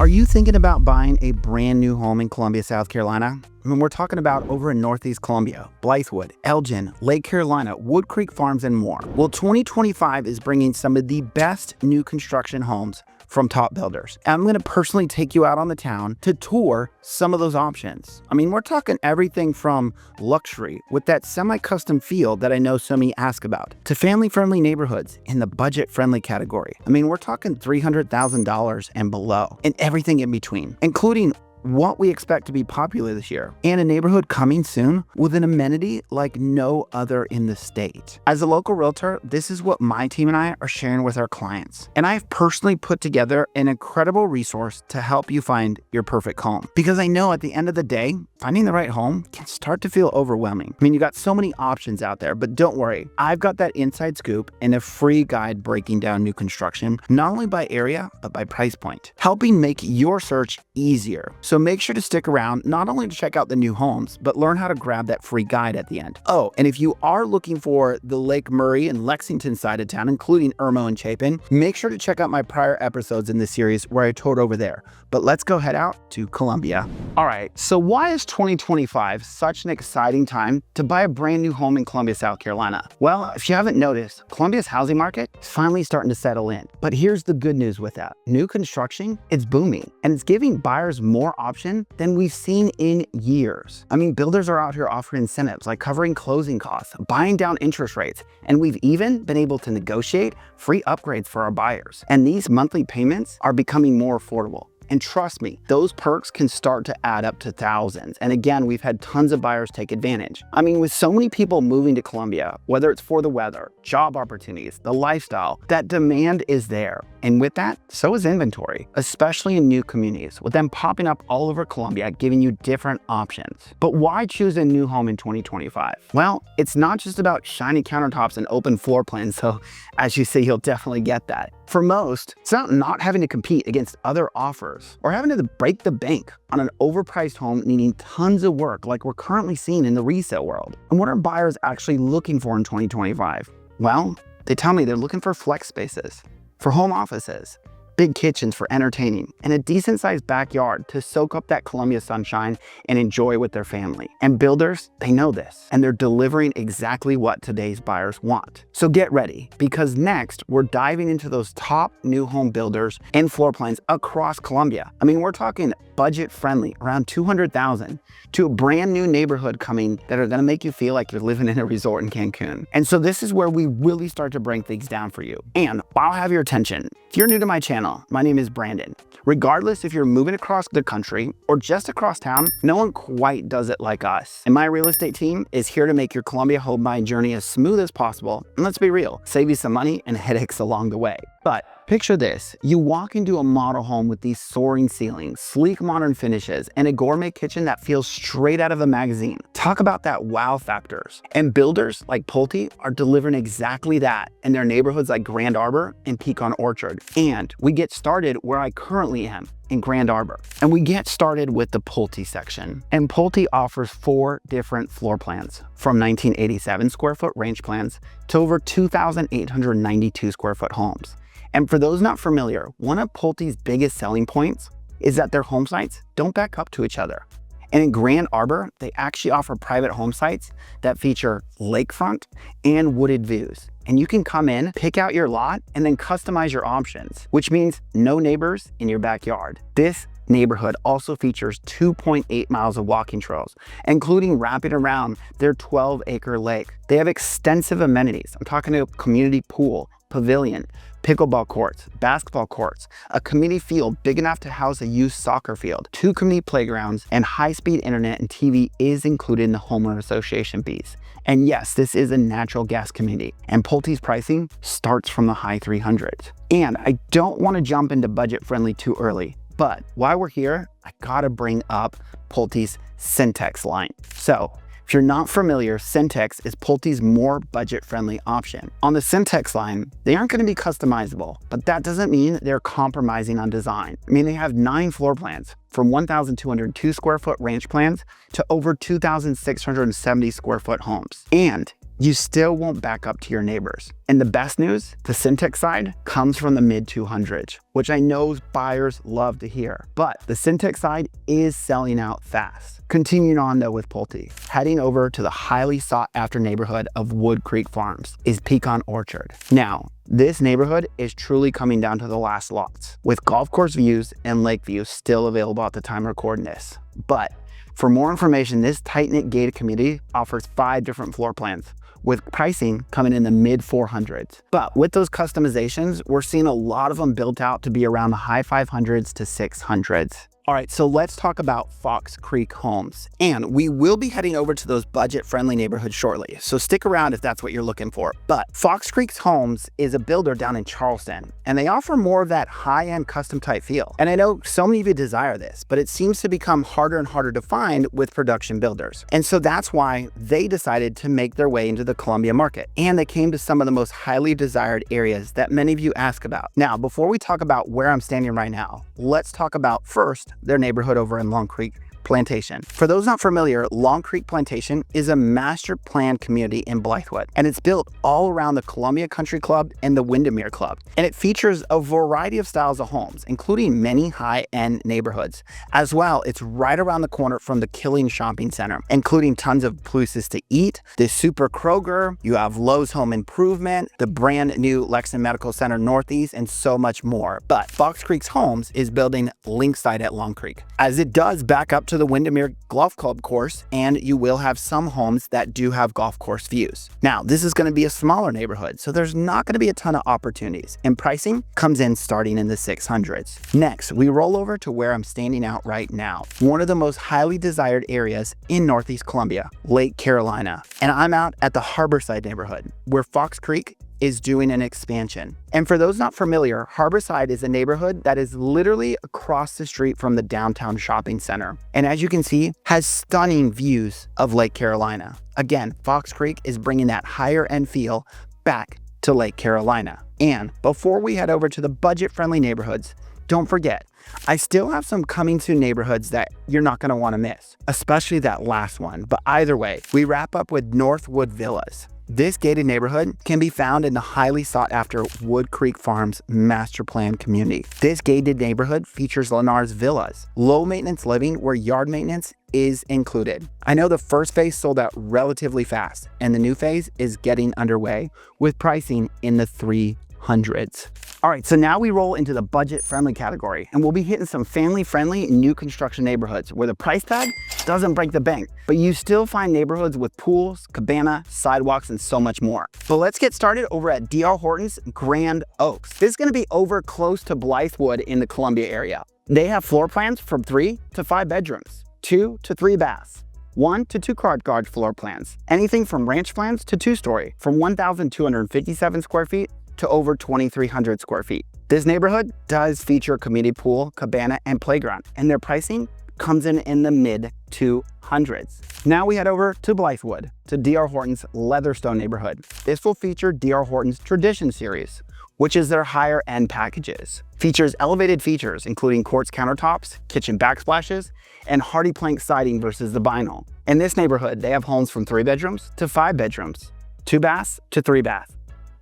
Are you thinking about buying a brand new home in Columbia, South Carolina? I mean, we're talking about over in Northeast Columbia, Blythewood, Ellington, Lake Carolina, Woodcreek Farms, and more. Well, 2025 is bringing some of the best new construction homes from top builders. And I'm going to personally take you out on the town to tour some of those options. I mean, we're talking everything from luxury with that semi-custom feel that I know so many ask about, to family-friendly neighborhoods in the budget-friendly category. I mean, we're talking $300,000 and below, and everything in between, including what we expect to be popular this year, and a neighborhood coming soon with an amenity like no other in the state. As a local realtor, this is what my team and I are sharing with our clients. And I've personally put together an incredible resource to help you find your perfect home. Because I know at the end of the day, finding the right home can start to feel overwhelming. I mean, you got so many options out there, but don't worry. I've got that inside scoop and a free guide breaking down new construction, not only by area, but by price point, helping make your search easier. So make sure to stick around, not only to check out the new homes, but learn how to grab that free guide at the end. Oh, and if you are looking for the Lake Murray and Lexington side of town, including Irmo and Chapin, make sure to check out my prior episodes in this series where I toured over there. But let's go head out to Columbia. All right, so why is 2025 such an exciting time to buy a brand new home in Columbia, South Carolina? Well, if you haven't noticed, Columbia's housing market is finally starting to settle in. But here's the good news with that. New construction, it's booming, and it's giving buyers more option than we've seen in years. I mean, builders are out here offering incentives like covering closing costs, buying down interest rates, and we've even been able to negotiate free upgrades for our buyers. And these monthly payments are becoming more affordable. And trust me, those perks can start to add up to thousands. And again, we've had tons of buyers take advantage. I mean, with so many people moving to Columbia, whether it's for the weather, job opportunities, the lifestyle, that demand is there. And with that, so is inventory, especially in new communities, with them popping up all over Columbia, giving you different options. But why choose a new home in 2025? Well, it's not just about shiny countertops and open floor plans, so as you see, you'll definitely get that. For most, it's not having to compete against other offers or having to break the bank on an overpriced home needing tons of work like we're currently seeing in the resale world. And what are buyers actually looking for in 2025? Well, they tell me they're looking for flex spaces, for home offices, big kitchens for entertaining, and a decent sized backyard to soak up that Columbia sunshine and enjoy with their family. And builders, they know this, and they're delivering exactly what today's buyers want. So get ready, because next we're diving into those top new home builders and floor plans across Columbia. I mean, we're talking budget friendly, around $200,000, to a brand new neighborhood coming that are gonna make you feel like you're living in a resort in Cancun. And so this is where we really start to break things down for you. And while I have your attention, if you're new to my channel, my name is Brandon. Regardless if you're moving across the country or just across town, no one quite does it like us. And my real estate team is here to make your Columbia home buying journey as smooth as possible. And let's be real, save you some money and headaches along the way. But picture this, you walk into a model home with these soaring ceilings, sleek modern finishes, and a gourmet kitchen that feels straight out of a magazine. Talk about that wow factors. And builders like Pulte are delivering exactly that in their neighborhoods like Grand Arbor and Pecan Orchard. And we get started where I currently am, in Grand Arbor. And we get started with the Pulte section. And Pulte offers 4 different floor plans, from 1987 square foot range plans to over 2,892 square foot homes. And for those not familiar, one of Pulte's biggest selling points is that their home sites don't back up to each other. And in Grand Arbor, they actually offer private home sites that feature lakefront and wooded views. And you can come in, pick out your lot, and then customize your options, which means no neighbors in your backyard. This neighborhood also features 2.8 miles of walking trails, including wrapping around their 12-acre lake. They have extensive amenities. I'm talking a community pool, pavilion, pickleball courts, basketball courts, a community field big enough to house a youth soccer field, 2 community playgrounds, and high-speed internet and TV is included in the homeowner association fees. And yes, this is a natural gas community, and Pulte's pricing starts from the high 300s. And I don't want to jump into budget friendly too early, but while we're here, I gotta bring up Pulte's Syntex line. So if you're not familiar, Syntex is Pulte's more budget-friendly option. On the Syntex line, they aren't going to be customizable, but that doesn't mean they're compromising on design. I mean, they have 9 floor plans, from 1,202 square foot ranch plans to over 2,670 square foot homes. And you still won't back up to your neighbors. And the best news, the Syntec side comes from the mid 200s, which I know buyers love to hear, but the Syntec side is selling out fast. Continuing on though with Pulte, heading over to the highly sought after neighborhood of Woodcreek Farms is Pecan Orchard. Now, this neighborhood is truly coming down to the last lots, with golf course views and lake views still available at the time of recording this. But for more information, this tight-knit gated community offers 5 different floor plans, with pricing coming in the mid 400s. But with those customizations, we're seeing a lot of them built out to be around the high 500s to 600s. All right, so let's talk about Fox Creek Homes. And we will be heading over to those budget-friendly neighborhoods shortly, so stick around if that's what you're looking for. But Fox Creek Homes is a builder down in Charleston, and they offer more of that high-end custom-type feel. And I know so many of you desire this, but it seems to become harder and harder to find with production builders. And so that's why they decided to make their way into the Columbia market. And they came to some of the most highly desired areas that many of you ask about. Now, before we talk about where I'm standing right now, let's talk about first their neighborhood over in Long Creek Plantation. For those not familiar, Long Creek Plantation is a master planned community in Blythewood, and it's built all around the Columbia Country Club and the Windermere Club. And it features a variety of styles of homes, including many high-end neighborhoods. As well, it's right around the corner from the Killing Shopping Center, including tons of places to eat, the Super Kroger, you have Lowe's Home Improvement, the brand new Lexington Medical Center Northeast, and so much more. But Fox Creek Homes is building linkside at Long Creek, as it does back up to the Windermere Golf Club course, and you will have some homes that do have golf course views. Now, this is going to be a smaller neighborhood, so there's not going to be a ton of opportunities, and pricing comes in starting in the 600s. Next, we roll over to where I'm standing out right now, one of the most highly desired areas in Northeast Columbia, Lake Carolina. And I'm out at the Harborside neighborhood, where Fox Creek is doing an expansion. And for those not familiar, Harborside is a neighborhood that is literally across the street from the downtown shopping center. And as you can see, has stunning views of Lake Carolina. Again, Fox Creek is bringing that higher end feel back to Lake Carolina. And before we head over to the budget-friendly neighborhoods, don't forget, I still have some coming soon neighborhoods that you're not going to want to miss, especially that last one. But either way, we wrap up with Northwood Villas. This gated neighborhood can be found in the highly sought after Woodcreek Farms master plan community. This gated neighborhood features Lennar's Villas, low maintenance living where yard maintenance is included. I know the first phase sold out relatively fast, and the new phase is getting underway with pricing in the 300s. All right, so now we roll into the budget-friendly category, and we'll be hitting some family-friendly new construction neighborhoods where the price tag doesn't break the bank, but you still find neighborhoods with pools, cabana, sidewalks, and so much more. But let's get started over at D.R. Horton's Grand Oaks. This is going to be over close to Blythewood in the Columbia area. They have floor plans from 3 to 5 bedrooms, 2 to 3 baths, 1 to 2 car garage floor plans, anything from ranch plans to 2-story, from 1,257 square feet to over 2,300 square feet. This neighborhood does feature a community pool, cabana, and playground, and their pricing comes in the mid 200s. Now we head over to Blythewood, to D.R. Horton's Leatherstone neighborhood. This will feature D.R. Horton's Tradition series, which is their higher end packages. Features elevated features, including quartz countertops, kitchen backsplashes, and hardy plank siding versus the vinyl. In this neighborhood, they have homes from 3 bedrooms to 5 bedrooms, 2 baths to 3 baths,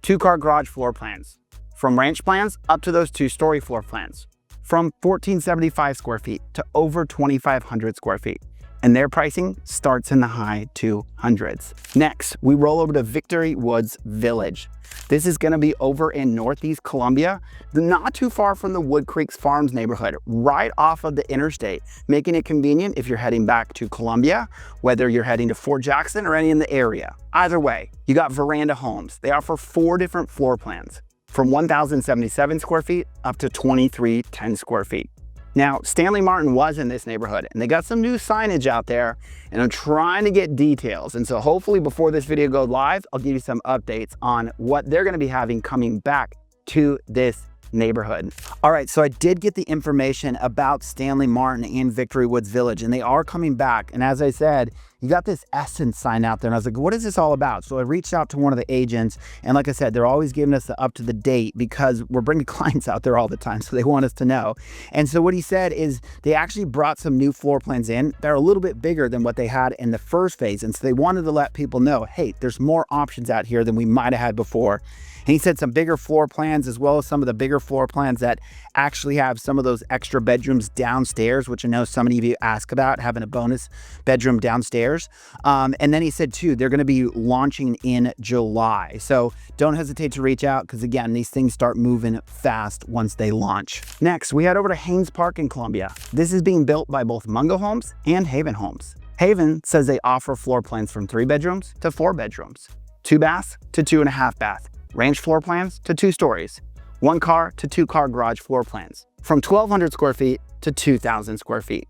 2-car garage floor plans, from ranch plans up to those 2-story floor plans, from 1,475 square feet to over 2,500 square feet. And their pricing starts in the high 200s. Next, we roll over to Victorywoods Village. This is gonna be over in Northeast Columbia, not too far from the Woodcreek Farms neighborhood, right off of the interstate, making it convenient if you're heading back to Columbia, whether you're heading to Fort Jackson or any in the area. Either way, you got veranda homes. They offer 4 different floor plans, from 1,077 square feet up to 2,310 square feet. Now, Stanley Martin was in this neighborhood, and they got some new signage out there, and I'm trying to get details. And so hopefully before this video goes live, I'll give you some updates on what they're gonna be having coming back to this neighborhood. All right, so I did get the information about Stanley Martin and Victorywoods Village, and they are coming back. And as I said, you got this Essence sign out there. And I was like, what is this all about? So I reached out to one of the agents. And like I said, they're always giving us the up to the date because we're bringing clients out there all the time. So they want us to know. And so what he said is they actually brought some new floor plans in. They're a little bit bigger than what they had in the first phase. And so they wanted to let people know, hey, there's more options out here than we might have had before. And he said some bigger floor plans, as well as some of the bigger floor plans that actually have some of those extra bedrooms downstairs, which I know so many of you ask about, having a bonus bedroom downstairs. And then he said too, they're going to be launching in July. So don't hesitate to reach out because again, these things start moving fast once they launch. Next, we head over to Haynes Park in Columbia. This is being built by both Mungo Homes and Haven Homes. Haven says they offer floor plans from 3 bedrooms to 4 bedrooms, 2 baths to 2.5 baths. Range floor plans to 2 stories, 1 car to 2 car garage floor plans, from 1,200 square feet to 2,000 square feet.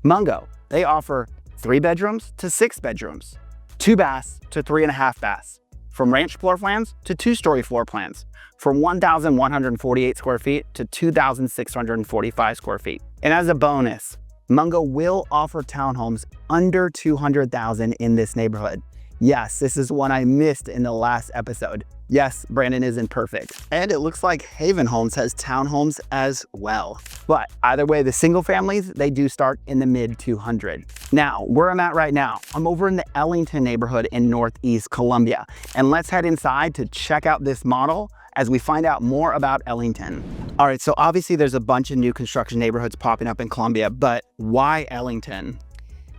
Mungo, they offer 3 bedrooms to 6 bedrooms, 2 baths to 3.5 baths, from ranch floor plans to 2-story floor plans, from 1,148 square feet to 2,645 square feet. And as a bonus, Mungo will offer townhomes under 200,000 in this neighborhood. Yes, this is one I missed in the last episode. Yes, Brandon isn't perfect. And it looks like Haven Homes has townhomes as well. But either way, the single families, they do start in the mid 200. Now, where I'm at right now, I'm over in the Ellington neighborhood in Northeast Columbia. And let's head inside to check out this model as we find out more about Ellington. All right, so obviously there's a bunch of new construction neighborhoods popping up in Columbia, but why Ellington?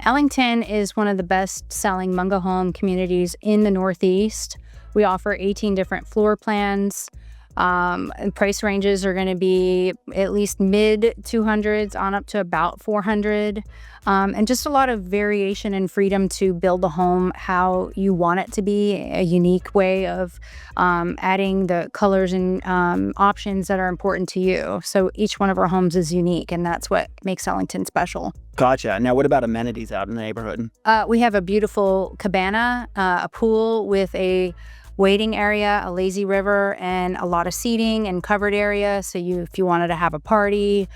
Ellington is one of the best-selling Mungo home communities in the Northeast. We offer 18 different floor plans. And price ranges are going to be at least mid 200s on up to about 400. And just a lot of variation and freedom to build the home how you want it to be, a unique way of adding the colors and options that are important to you. So each one of our homes is unique, and that's what makes Ellington special. Gotcha. Now, what about amenities out in the neighborhood? We have a beautiful cabana, a pool with a waiting area, a lazy river, and a lot of seating and covered area. So if you wanted to have a party,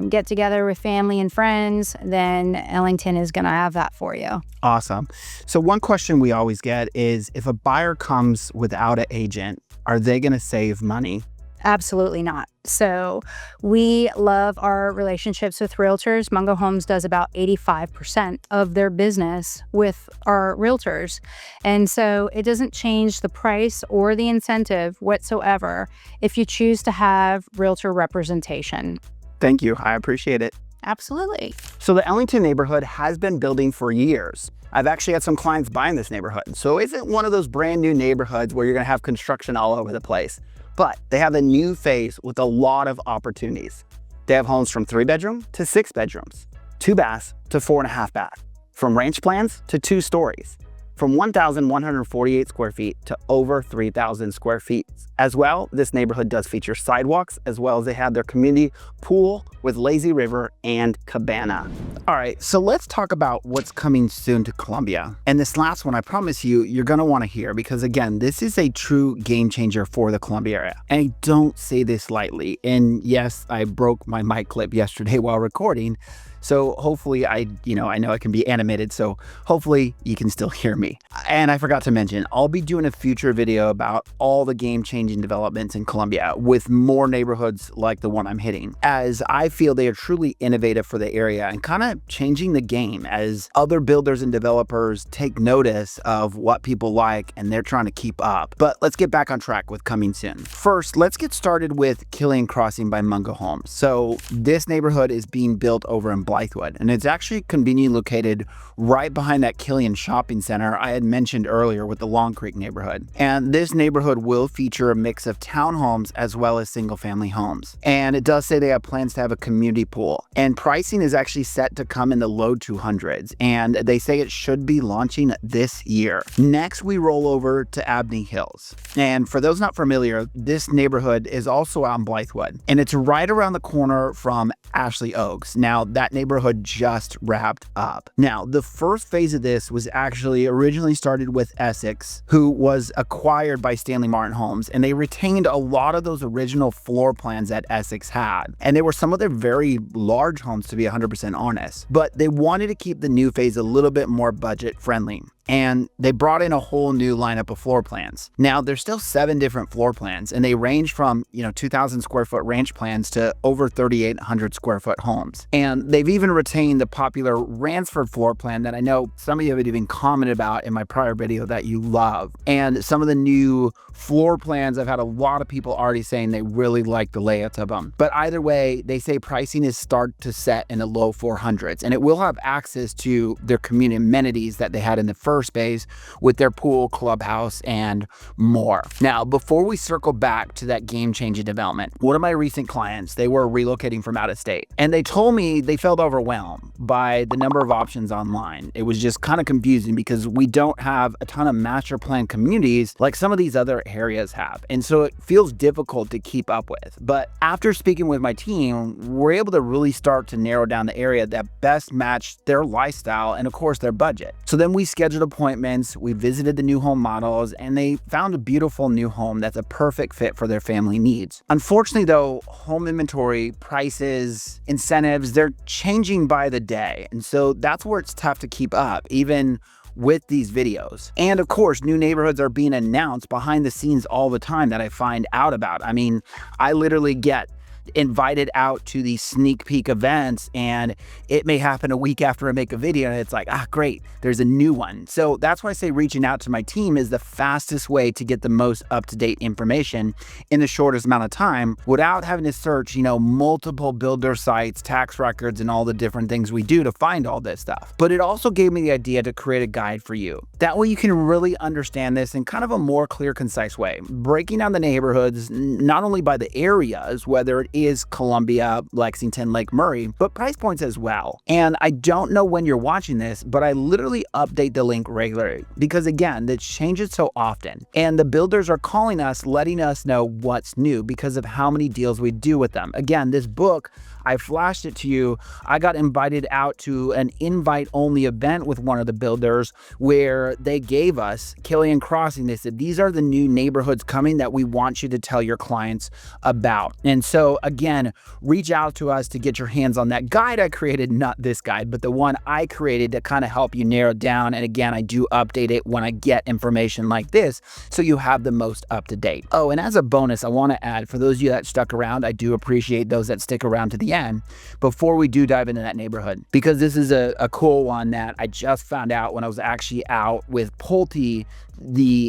get together with family and friends, then Ellington is going to have that for you. Awesome. So one question we always get is, if a buyer comes without an agent, are they going to save money? Absolutely not. So we love our relationships with realtors. Mungo Homes does about 85% of their business with our realtors. And so it doesn't change the price or the incentive whatsoever if you choose to have realtor representation. Thank you. I appreciate it. Absolutely. So the Ellington neighborhood has been building for years. I've actually had some clients buying this neighborhood. So it isn't one of those brand new neighborhoods where you're going to have construction all over the place. But they have a new phase with a lot of opportunities. They have homes from 3 bedroom to 6 bedrooms, 2 baths to 4.5 baths, from ranch plans to 2 stories, from 1,148 square feet to over 3,000 square feet. As well, this neighborhood does feature sidewalks, as well as they have their community pool with lazy river and cabana. All right, so let's talk about what's coming soon to Columbia. And this last one, I promise you, you're gonna wanna hear, because again, this is a true game changer for the Columbia area. And I don't say this lightly. And yes, I broke my mic clip yesterday while recording. So hopefully I know I can be animated, so hopefully you can still hear me. And I forgot to mention, I'll be doing a future video about all the game-changing developments in Columbia with more neighborhoods like the one I'm hitting, as I feel they are truly innovative for the area and kind of changing the game as other builders and developers take notice of what people like and they're trying to keep up. But let's get back on track with coming soon. First, let's get started with Killian Crossing by Mungo Homes. So this neighborhood is being built over in Blythewood, and it's actually conveniently located right behind that Killian shopping center I had mentioned earlier with the Long Creek neighborhood. And this neighborhood will feature a mix of townhomes as well as single family homes. And it does say they have plans to have a community pool, and pricing is actually set to come in the low 200s, and they say it should be launching this year. Next, we roll over to Abney Hills. And for those not familiar, this neighborhood is also out in Blythewood, and it's right around the corner from Ashley Oaks. Now, that neighborhood just wrapped up. Now, the first phase of this was actually originally started with Essex, who was acquired by Stanley Martin Homes, and they retained a lot of those original floor plans that Essex had. And they were some of their very large homes, to be 100% honest. But they wanted to keep the new phase a little bit more budget friendly, and they brought in a whole new lineup of floor plans. Now, there's still 7 different floor plans, and they range from, 2,000 square foot ranch plans to over 3,800 square foot homes. And they've even retained the popular Ransford floor plan that I know some of you have even commented about in my prior video that you love. And some of the new floor plans, I've had a lot of people already saying they really like the layouts of them. But either way, they say pricing is start to set in the low 400s, and it will have access to their community amenities that they had in the first space with their pool, clubhouse, and more. Now, before we circle back to that game-changing development, one of my recent clients, they were relocating from out of state, and they told me they felt overwhelmed by the number of options online. It was just kind of confusing because we don't have a ton of master plan communities like some of these other areas have, and so it feels difficult to keep up with. But after speaking with my team, we're able to really start to narrow down the area that best matched their lifestyle and, of course, their budget. So then we scheduled appointments, we visited the new home models, and they found a beautiful new home that's a perfect fit for their family needs. Unfortunately, though, home inventory, prices, incentives, they're changing by the day. And so that's where it's tough to keep up, even with these videos. And of course, new neighborhoods are being announced behind the scenes all the time that I find out about. I mean, I literally get invited out to these sneak peek events, and it may happen a week after I make a video and it's like, great, there's a new one. So that's why I say reaching out to my team is the fastest way to get the most up-to-date information in the shortest amount of time without having to search, multiple builder sites, tax records, and all the different things we do to find all this stuff. But it also gave me the idea to create a guide for you. That way you can really understand this in kind of a more clear, concise way, breaking down the neighborhoods, not only by the areas, whether it is Columbia, Lexington, Lake Murray, but price points as well. And I don't know when you're watching this, but I literally update the link regularly because, again, it changes so often. And the builders are calling us, letting us know what's new because of how many deals we do with them. Again, this book, I flashed it to you. I got invited out to an invite-only event with one of the builders where they gave us Killian Crossing. They said, these are the new neighborhoods coming that we want you to tell your clients about. And so, again, reach out to us to get your hands on that guide I created, not this guide, but the one I created to kind of help you narrow down. And again, I do update it when I get information like this, so you have the most up-to-date. Oh, and as a bonus, I want to add, for those of you that stuck around, I do appreciate those that stick around to the end before we do dive into that neighborhood, because this is a cool one that I just found out when I was actually out with Pulte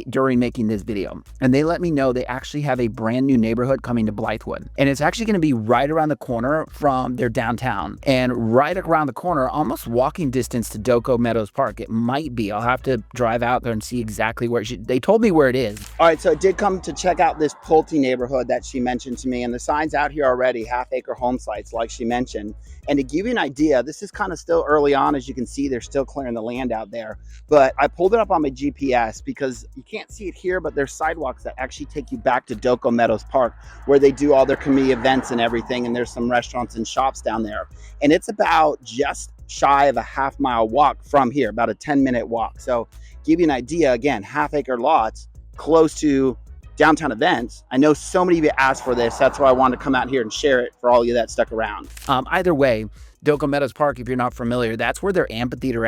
during making this video. And they let me know they actually have a brand new neighborhood coming to Blythewood. And it's actually going to be right around the corner from their downtown and right around the corner, almost walking distance to Doco Meadows Park. It might be. I'll have to drive out there and see exactly where they told me where it is. All right, so I did come to check out this Pulte neighborhood that she mentioned to me, and the signs out here already, half-acre home sites, like she mentioned. And to give you an idea, this is kind of still early on. As you can see, they're still clearing the land out there. But I pulled it up on my GPS because you can't see it here, but there's sidewalks that actually take you back to Doco Meadows Park, where they do all their community events and everything. And there's some restaurants and shops down there. And it's about just shy of a half-mile walk from here, about a 10-minute walk. So give you an idea, again, half-acre lots close to downtown events. I know so many of you asked for this. That's why I wanted to come out here and share it for all of you that stuck around. Either way, Doco Meadows Park, if you're not familiar, that's where their amphitheater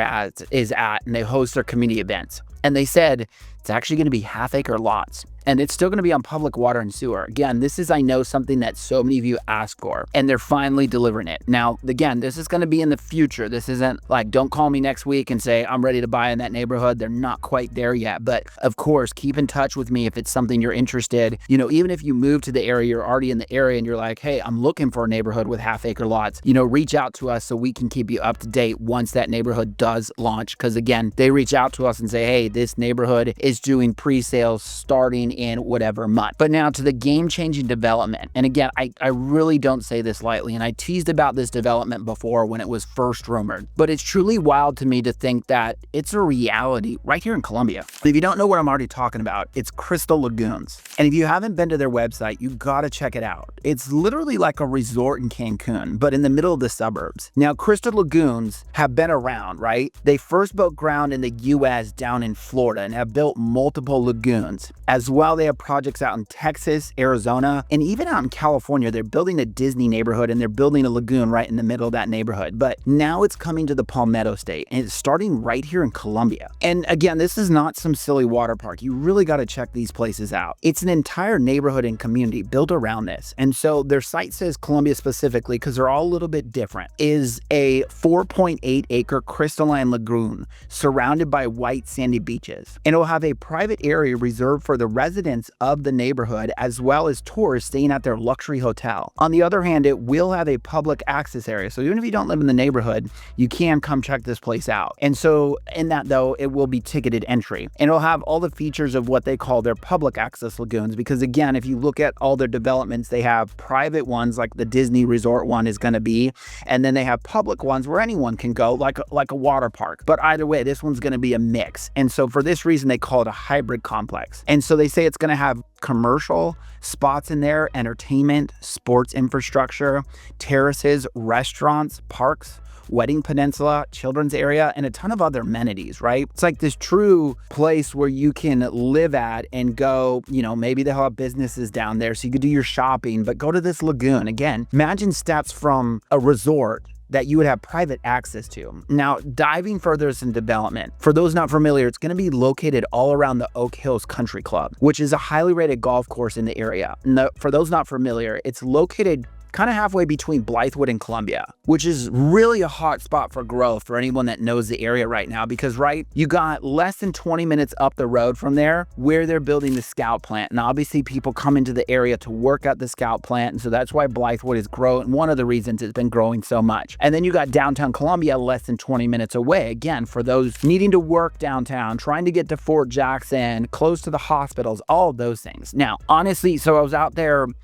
is at, and they host their community events. And they said it's actually going to be half-acre lots. And it's still going to be on public water and sewer. Again, this is, I know, something that so many of you asked for, and they're finally delivering it. Now, again, this is going to be in the future. This isn't like, don't call me next week and say, I'm ready to buy in that neighborhood. They're not quite there yet. But of course, keep in touch with me if it's something you're interested. Even if you move to the area, you're already in the area and you're like, hey, I'm looking for a neighborhood with half-acre lots, reach out to us so we can keep you up to date once that neighborhood does launch. Because again, they reach out to us and say, hey, this neighborhood is doing pre-sales starting in whatever month. But now to the game-changing development. And again, I really don't say this lightly, and I teased about this development before when it was first rumored, but it's truly wild to me to think that it's a reality right here in Columbia. If you don't know what I'm already talking about, it's Crystal Lagoons. And if you haven't been to their website, you gotta check it out. It's literally like a resort in Cancun, but in the middle of the suburbs. Now, Crystal Lagoons have been around, right? They first broke ground in the US down in Florida and have built multiple lagoons. As well, they have projects out in Texas, Arizona, and even out in California. They're building a Disney neighborhood and they're building a lagoon right in the middle of that neighborhood. But now it's coming to the Palmetto State and it's starting right here in Columbia. And again, this is not some silly water park. You really got to check these places out. It's an entire neighborhood and community built around this. And so their site says Columbia specifically, because they're all a little bit different, is a 4.8 acre crystalline lagoon surrounded by white sandy beaches. And it'll have a private area reserved for the residents of the neighborhood as well as tourists staying at their luxury hotel. On the other hand, it will have a public access area. So even if you don't live in the neighborhood, you can come check this place out. And so in that though, it will be ticketed entry. And it'll have all the features of what they call their public access lagoons. Because again, if you look at all their developments, they have private ones like the Disney Resort one is going to be. And then they have public ones where anyone can go like a water park. But either way, this one's going to be a mix. And so for this reason, they call it a hybrid complex. And so they say it's going to have commercial spots in there, entertainment, sports infrastructure, terraces, restaurants, parks, wedding peninsula, children's area, and a ton of other amenities, right? It's like this true place where you can live at and go, maybe they'll have businesses down there so you could do your shopping, but go to this lagoon. Again, imagine steps from a resort that you would have private access to. Now, diving further into development, for those not familiar, it's going to be located all around the Oak Hills Country Club, which is a highly rated golf course in the area. For those not familiar, it's located kind of halfway between Blythewood and Columbia, which is really a hot spot for growth for anyone that knows the area right now, because you got less than 20 minutes up the road from there where they're building the Scout plant. And obviously people come into the area to work at the Scout plant. And so that's why Blythewood is growing. One of the reasons it's been growing so much. And then you got downtown Columbia less than 20 minutes away. Again, for those needing to work downtown, trying to get to Fort Jackson, close to the hospitals, all of those things. Now, honestly, so I was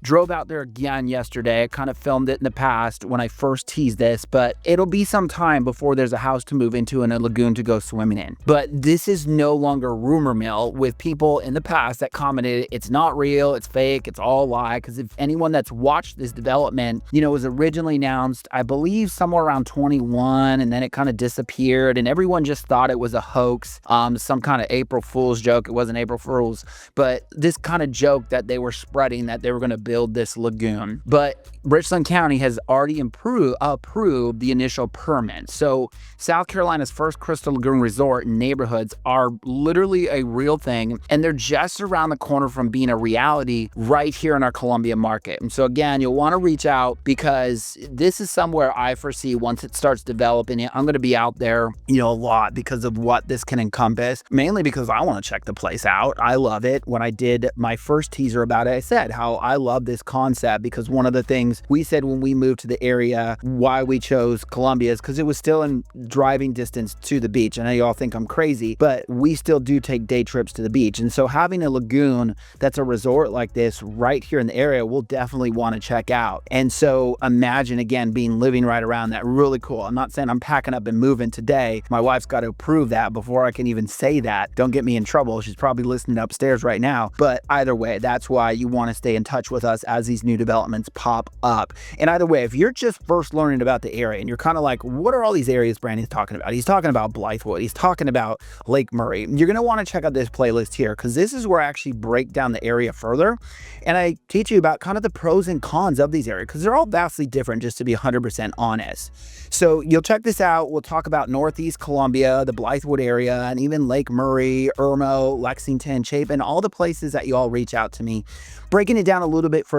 drove out there again yesterday. Kind of filmed it in the past when I first teased this, but it'll be some time before there's a house to move into and a lagoon to go swimming in. But this is no longer rumor mill with people in the past that commented it's not real, it's fake, it's all a lie. Because if anyone that's watched this development, it was originally announced, I believe somewhere around 21, and then it kind of disappeared and everyone just thought it was a hoax, some kind of April Fool's joke. It wasn't April Fool's, but this kind of joke that they were spreading that they were going to build this lagoon. But Richland County has already approved the initial permit. So South Carolina's first Crystal Lagoon resort and neighborhoods are literally a real thing, and they're just around the corner from being a reality right here in our Columbia market. And so again, you'll want to reach out because this is somewhere I foresee once it starts developing it, I'm going to be out there, a lot because of what this can encompass, mainly because I want to check the place out. I love it. When I did my first teaser about it, I said how I love this concept because one of the things we said when we moved to the area, why we chose Columbia is because it was still in driving distance to the beach. I know y'all think I'm crazy, but we still do take day trips to the beach. And so having a lagoon that's a resort like this right here in the area, we'll definitely want to check out. And so imagine again, living right around that. Really cool. I'm not saying I'm packing up and moving today. My wife's got to approve that before I can even say that. Don't get me in trouble. She's probably listening upstairs right now. But either way, that's why you want to stay in touch with us as these new developments pop up. And either way, if you're just first learning about the area and you're kind of like, what are all these areas Brandon's talking about? He's talking about Blythewood. He's talking about Lake Murray. You're going to want to check out this playlist here because this is where I actually break down the area further. And I teach you about kind of the pros and cons of these areas because they're all vastly different, just to be 100% honest. So you'll check this out. We'll talk about Northeast Columbia, the Blythewood area, and even Lake Murray, Irmo, Lexington, Chapin, all the places that you all reach out to me, breaking it down a little bit further